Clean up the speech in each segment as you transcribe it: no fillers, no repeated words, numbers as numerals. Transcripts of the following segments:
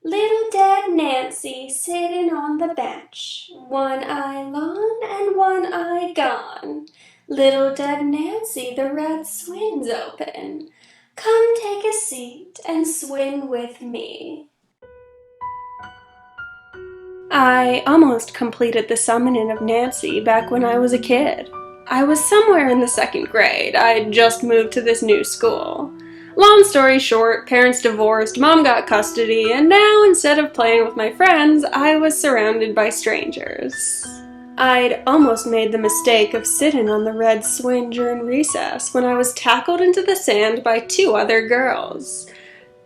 Little dead Nancy sitting on the bench, one eye long and one eye gone. Little dead Nancy, the red swin's open. Come take a seat and swim with me. I almost completed the summoning of Nancy back when I was a kid. I was somewhere in the second grade. I'd just moved to this new school. Long story short, parents divorced, mom got custody, and now instead of playing with my friends, I was surrounded by strangers. I'd almost made the mistake of sitting on the red swing during recess when I was tackled into the sand by two other girls.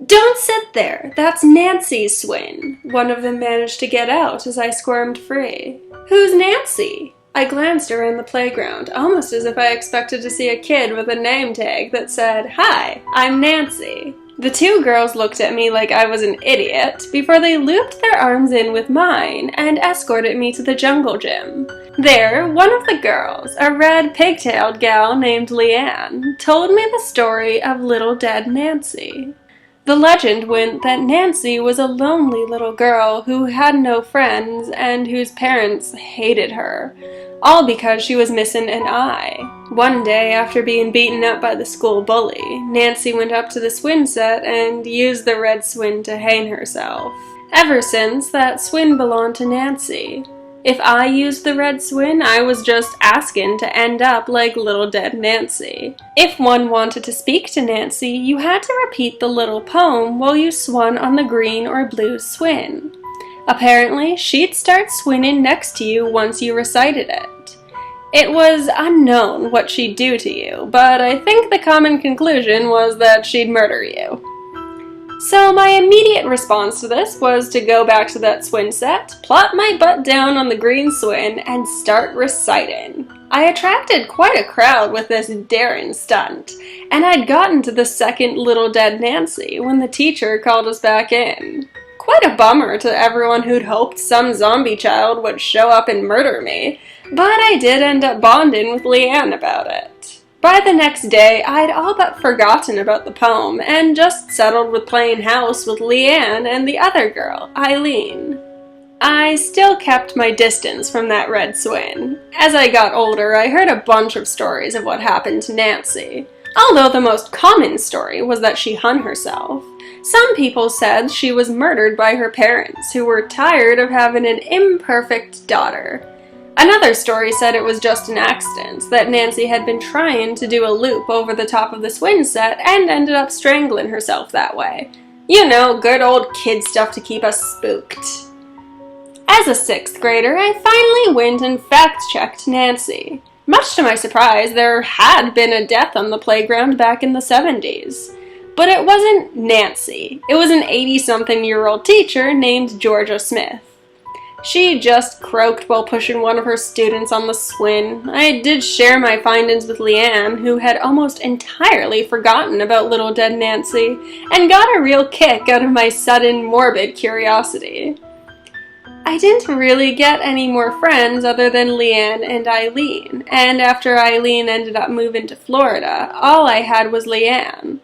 "Don't sit there! That's Nancy's swing!" One of them managed to get out as I squirmed free. "Who's Nancy?" I glanced around the playground, almost as if I expected to see a kid with a name tag that said, "Hi, I'm Nancy." The two girls looked at me like I was an idiot before they looped their arms in with mine and escorted me to the jungle gym. There, one of the girls, a red pigtailed gal named Leanne, told me the story of little dead Nancy. The legend went that Nancy was a lonely little girl who had no friends and whose parents hated her, all because she was missing an eye. One day, after being beaten up by the school bully, Nancy went up to the swing set and used the red swing to hang herself. Ever since, that swing belonged to Nancy. If I used the red swing, I was just asking to end up like little dead Nancy. If one wanted to speak to Nancy, you had to repeat the little poem while you swung on the green or blue swing. Apparently, she'd start swinging next to you once you recited it. It was unknown what she'd do to you, but I think the common conclusion was that she'd murder you. So my immediate response to this was to go back to that swing set, plop my butt down on the green swing, and start reciting. I attracted quite a crowd with this daring stunt, and I'd gotten to the second little dead Nancy when the teacher called us back in. Quite a bummer to everyone who'd hoped some zombie child would show up and murder me, but I did end up bonding with Leanne about it. By the next day, I'd all but forgotten about the poem and just settled with playing house with Leanne and the other girl, Eileen. I still kept my distance from that red swing. As I got older, I heard a bunch of stories of what happened to Nancy. Although the most common story was that she hung herself. Some people said she was murdered by her parents, who were tired of having an imperfect daughter. Another story said it was just an accident, that Nancy had been trying to do a loop over the top of the swing set and ended up strangling herself that way. You know, good old kid stuff to keep us spooked. As a 6th grader, I finally went and fact-checked Nancy. Much to my surprise, there had been a death on the playground back in the 70s. But it wasn't Nancy. It was an 80-something-year-old teacher named Georgia Smith. She just croaked while pushing one of her students on the swing. I did share my findings with Leanne, who had almost entirely forgotten about little dead Nancy, and got a real kick out of my sudden morbid curiosity. I didn't really get any more friends other than Leanne and Eileen, and after Eileen ended up moving to Florida, all I had was Leanne.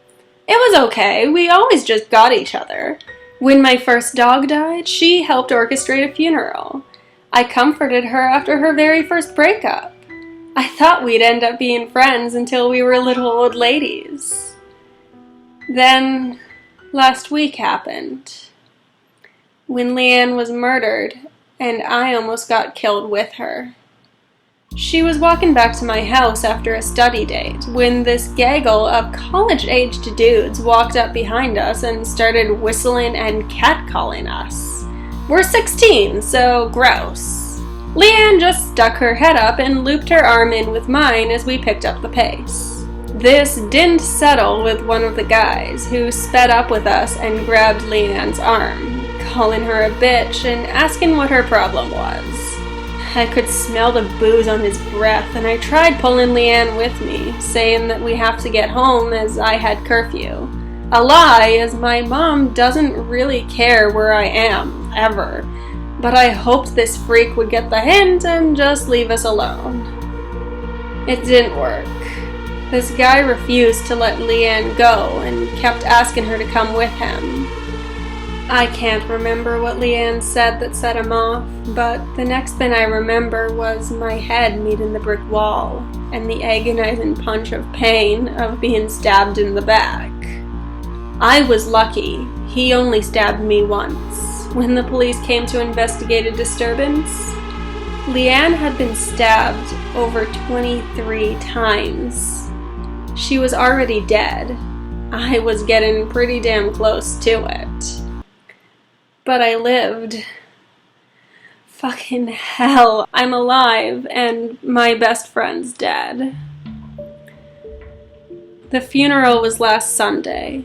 It was okay, we always just got each other. When my first dog died, she helped orchestrate a funeral. I comforted her after her very first breakup. I thought we'd end up being friends until we were little old ladies. Then, last week happened. When Leanne was murdered, and I almost got killed with her. She was walking back to my house after a study date when this gaggle of college-aged dudes walked up behind us and started whistling and catcalling us. We're 16, so gross. Leanne just stuck her head up and looped her arm in with mine as we picked up the pace. This didn't settle with one of the guys, who sped up with us and grabbed Leanne's arm, calling her a bitch and asking what her problem was. I could smell the booze on his breath, and I tried pulling Leanne with me, saying that we have to get home as I had curfew. A lie, as my mom doesn't really care where I am, ever. But I hoped this freak would get the hint and just leave us alone. It didn't work. This guy refused to let Leanne go and kept asking her to come with him. I can't remember what Leanne said that set him off, but the next thing I remember was my head meeting the brick wall and the agonizing punch of pain of being stabbed in the back. I was lucky. He only stabbed me once. When the police came to investigate a disturbance, Leanne had been stabbed over 23 times. She was already dead. I was getting pretty damn close to it. But I lived. Fucking hell, I'm alive and my best friend's dead. The funeral was last Sunday.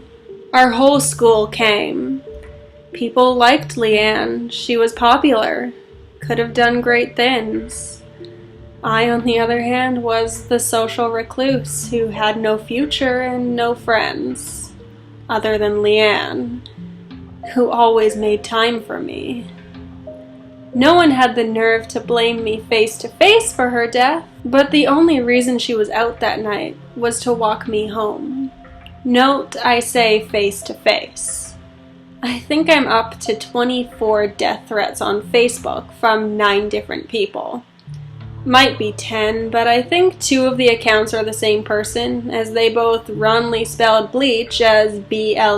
Our whole school came. People liked Leanne. She was popular. Could have done great things. I, on the other hand, was the social recluse who had no future and no friends, other than Leanne, who always made time for me. No one had the nerve to blame me face to face for her death, but the only reason she was out that night was to walk me home. Note, I say face to face. I think I'm up to 24 death threats on Facebook from 9 different people. Might be 10, but I think 2 of the accounts are the same person, as they both wrongly spelled bleach as B-L-E-C-H-E.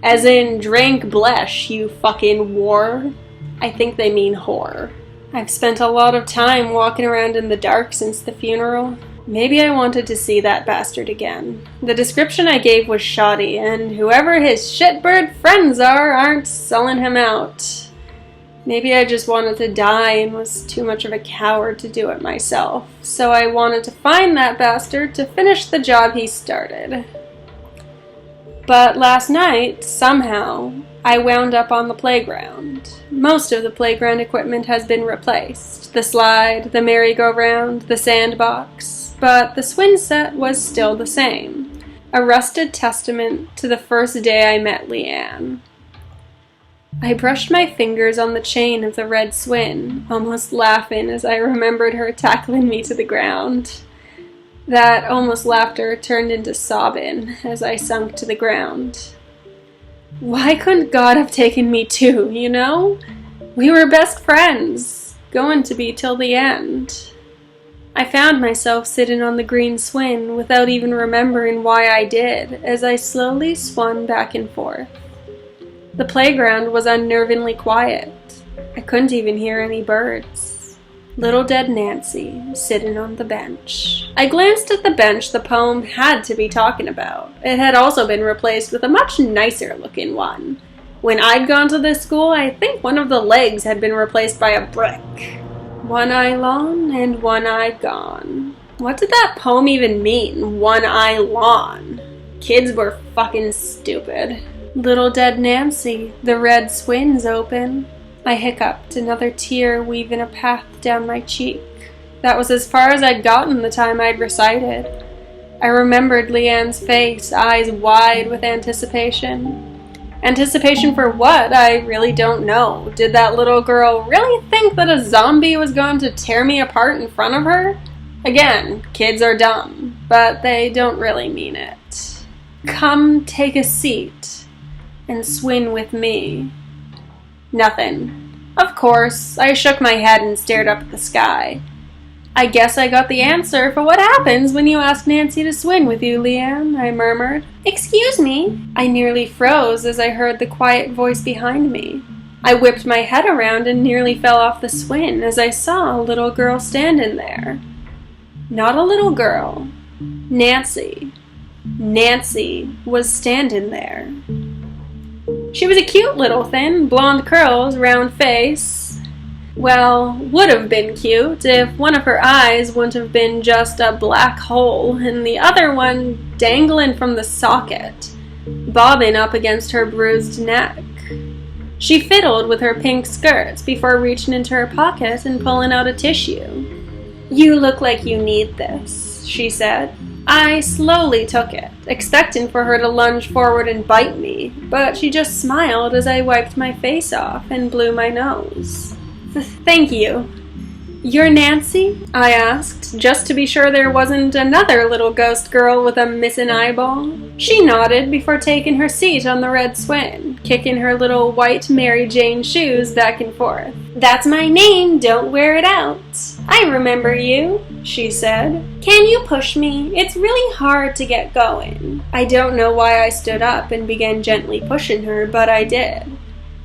As in, drank blesh, you fucking whore. I think they mean whore. I've spent a lot of time walking around in the dark since the funeral. Maybe I wanted to see that bastard again. The description I gave was shoddy, and whoever his shitbird friends aren't selling him out. Maybe I just wanted to die and was too much of a coward to do it myself, so I wanted to find that bastard to finish the job he started. But last night, somehow, I wound up on the playground. Most of the playground equipment has been replaced. The slide, the merry-go-round, the sandbox. But the swing set was still the same. A rusted testament to the first day I met Leanne. I brushed my fingers on the chain of the red swing, almost laughing as I remembered her tackling me to the ground. That almost laughter turned into sobbing as I sunk to the ground. Why couldn't God have taken me too, you know? We were best friends, going to be till the end. I found myself sitting on the green swing without even remembering why I did, as I slowly swung back and forth. The playground was unnervingly quiet. I couldn't even hear any birds. Little dead Nancy, sitting on the bench. I glanced at the bench the poem had to be talking about. It had also been replaced with a much nicer looking one. When I'd gone to this school, I think one of the legs had been replaced by a brick. One eye lawn and one eye gone. What did that poem even mean, one eye lawn? Kids were fucking stupid. Little dead Nancy, the red swing's open. I hiccuped, another tear weaving a path down my cheek. That was as far as I'd gotten the time I'd recited. I remembered Leanne's face, eyes wide with anticipation. Anticipation for what? I really don't know. Did that little girl really think that a zombie was going to tear me apart in front of her? Again, kids are dumb, but they don't really mean it. Come take a seat and swing with me. Nothing. Of course, I shook my head and stared up at the sky. I guess I got the answer for what happens when you ask Nancy to swing with you, Leanne, I murmured. Excuse me. I nearly froze as I heard the quiet voice behind me. I whipped my head around and nearly fell off the swing as I saw a little girl standing there. Not a little girl. Nancy. Nancy was standing there. She was a cute little thing, blonde curls, round face. Well, would have been cute if one of her eyes wouldn't have been just a black hole and the other one dangling from the socket, bobbing up against her bruised neck. She fiddled with her pink skirts before reaching into her pocket and pulling out a tissue. You look like you need this, she said. I slowly took it, expecting for her to lunge forward and bite me, but she just smiled as I wiped my face off and blew my nose. Thank you. "You're Nancy?" I asked, just to be sure there wasn't another little ghost girl with a missing eyeball. She nodded before taking her seat on the red swing, kicking her little white Mary Jane shoes back and forth. "That's my name, don't wear it out. I remember you," she said. "Can you push me? It's really hard to get going." I don't know why I stood up and began gently pushing her, but I did.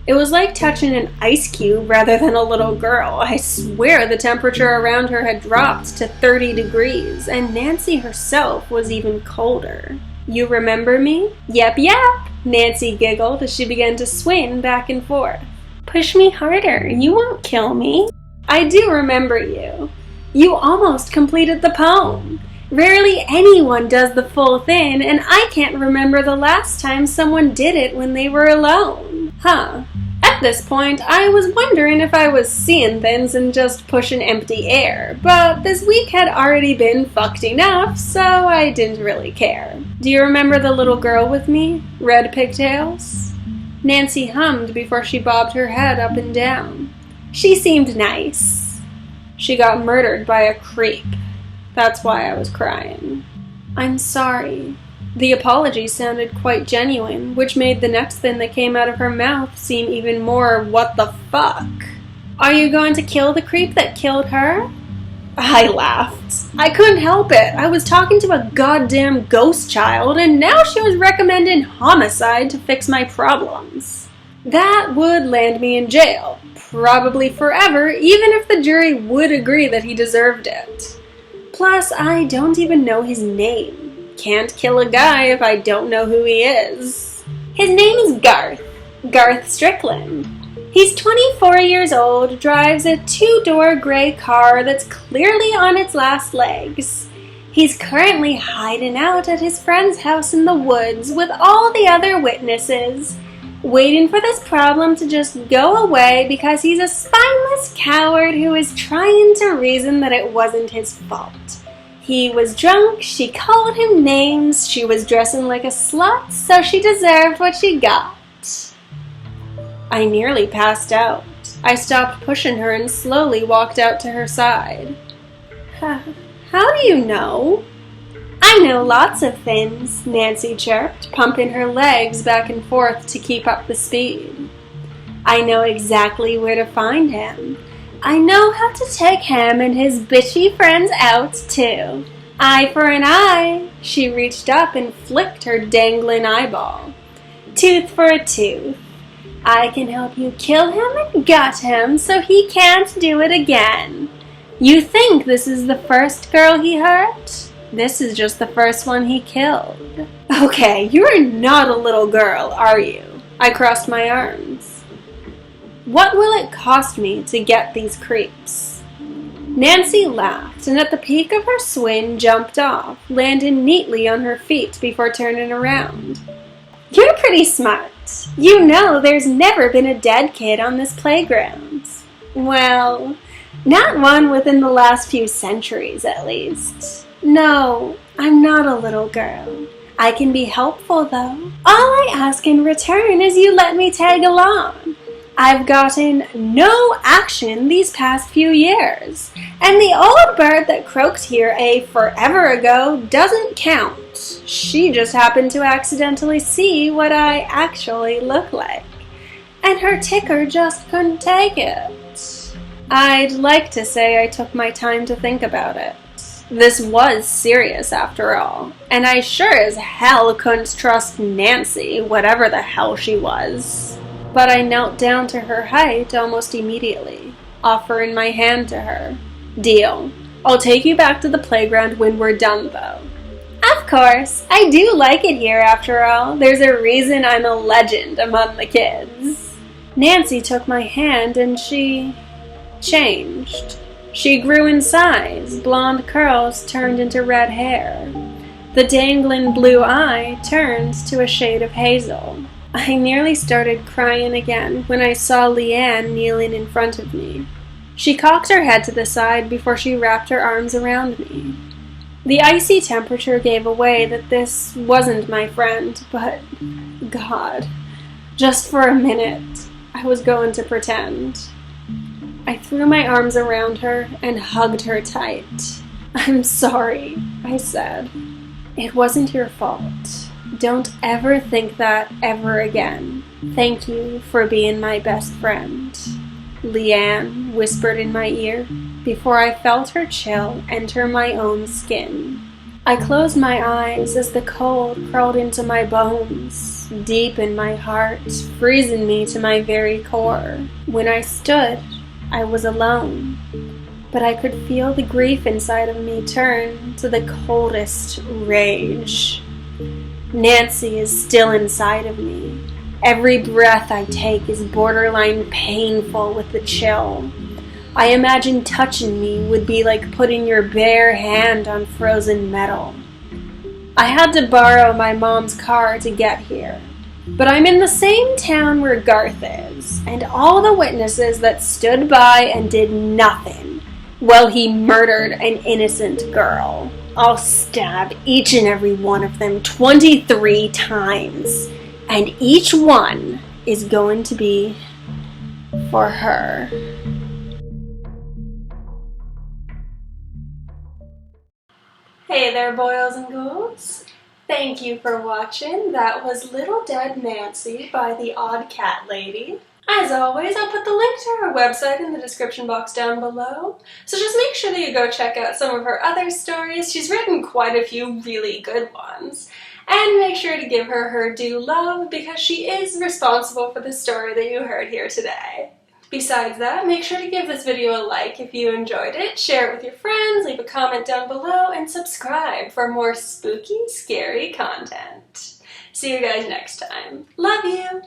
It was like touching an ice cube rather than a little girl. I swear the temperature around her had dropped to 30 degrees, and Nancy herself was even colder. "You remember me?" "Yep, Nancy giggled as she began to swing back and forth. "Push me harder, you won't kill me." "I do remember you. You almost completed the poem. Rarely anyone does the full thing, and I can't remember the last time someone did it when they were alone." Huh. At this point, I was wondering if I was seeing things and just pushing empty air, but this week had already been fucked enough, so I didn't really care. "Do you remember the little girl with me? Red pigtails?" Nancy hummed before she bobbed her head up and down. "She seemed nice. She got murdered by a creep. That's why I was crying." "I'm sorry." The apology sounded quite genuine, which made the next thing that came out of her mouth seem even more what the fuck. "Are you going to kill the creep that killed her?" I laughed. I couldn't help it. I was talking to a goddamn ghost child, and now she was recommending homicide to fix my problems. That would land me in jail, probably forever, even if the jury would agree that he deserved it. Plus, I don't even know his name. Can't kill a guy if I don't know who he is. His name is Garth Strickland. He's 24 years old, drives a 2-door gray car that's clearly on its last legs. He's currently hiding out at his friend's house in the woods with all the other witnesses, waiting for this problem to just go away because he's a spineless coward who is trying to reason that it wasn't his fault. He was drunk, she called him names, she was dressing like a slut, so she deserved what she got. I nearly passed out. I stopped pushing her and slowly walked out to her side. "How do you know?" "I know lots of things," Nancy chirped, pumping her legs back and forth to keep up the speed. "I know exactly where to find him. I know how to take him and his bitchy friends out, too. Eye for an eye." She reached up and flicked her dangling eyeball. "Tooth for a tooth. I can help you kill him and gut him so he can't do it again. You think this is the first girl he hurt? This is just the first one he killed." "Okay, you're not a little girl, are you?" I crossed my arms. "What will it cost me to get these creeps?" Nancy laughed, and at the peak of her swing jumped off, landing neatly on her feet before turning around. "You're pretty smart. You know there's never been a dead kid on this playground. Well, not one within the last few centuries, at least. No, I'm not a little girl. I can be helpful, though. All I ask in return is you let me tag along. I've gotten no action these past few years, and the old bird that croaked here a forever ago doesn't count. She just happened to accidentally see what I actually look like, and her ticker just couldn't take it." I'd like to say I took my time to think about it. This was serious after all, and I sure as hell couldn't trust Nancy, whatever the hell she was. But I knelt down to her height almost immediately, offering my hand to her. "Deal. I'll take you back to the playground when we're done, though." "Of course. I do like it here, after all. There's a reason I'm a legend among the kids." Nancy took my hand and she changed. She grew in size. Blonde curls turned into red hair. The dangling blue eye turned to a shade of hazel. I nearly started crying again when I saw Leanne kneeling in front of me. She cocked her head to the side before she wrapped her arms around me. The icy temperature gave away that this wasn't my friend, but God, just for a minute, I was going to pretend. I threw my arms around her and hugged her tight. "I'm sorry," I said. "It wasn't your fault. Don't ever think that ever again. Thank you for being my best friend," Leanne whispered in my ear before I felt her chill enter my own skin. I closed my eyes as the cold crawled into my bones, deep in my heart, freezing me to my very core. When I stood, I was alone, but I could feel the grief inside of me turn to the coldest rage. Nancy is still inside of me. Every breath I take is borderline painful with the chill. I imagine touching me would be like putting your bare hand on frozen metal. I had to borrow my mom's car to get here, but I'm in the same town where Garth is, and all the witnesses that stood by and did nothing while he murdered an innocent girl. I'll stab each and every one of them 23 times, and each one is going to be for her. Hey there, boils and ghouls. Thank you for watching. That was Little Dead Nancy by the Odd Cat Lady. As always, I'll put the link to her website in the description box down below, so just make sure that you go check out some of her other stories. She's written quite a few really good ones. And make sure to give her due love because she is responsible for the story that you heard here today. Besides that, make sure to give this video a like if you enjoyed it, share it with your friends, leave a comment down below, and subscribe for more spooky, scary content. See you guys next time. Love you!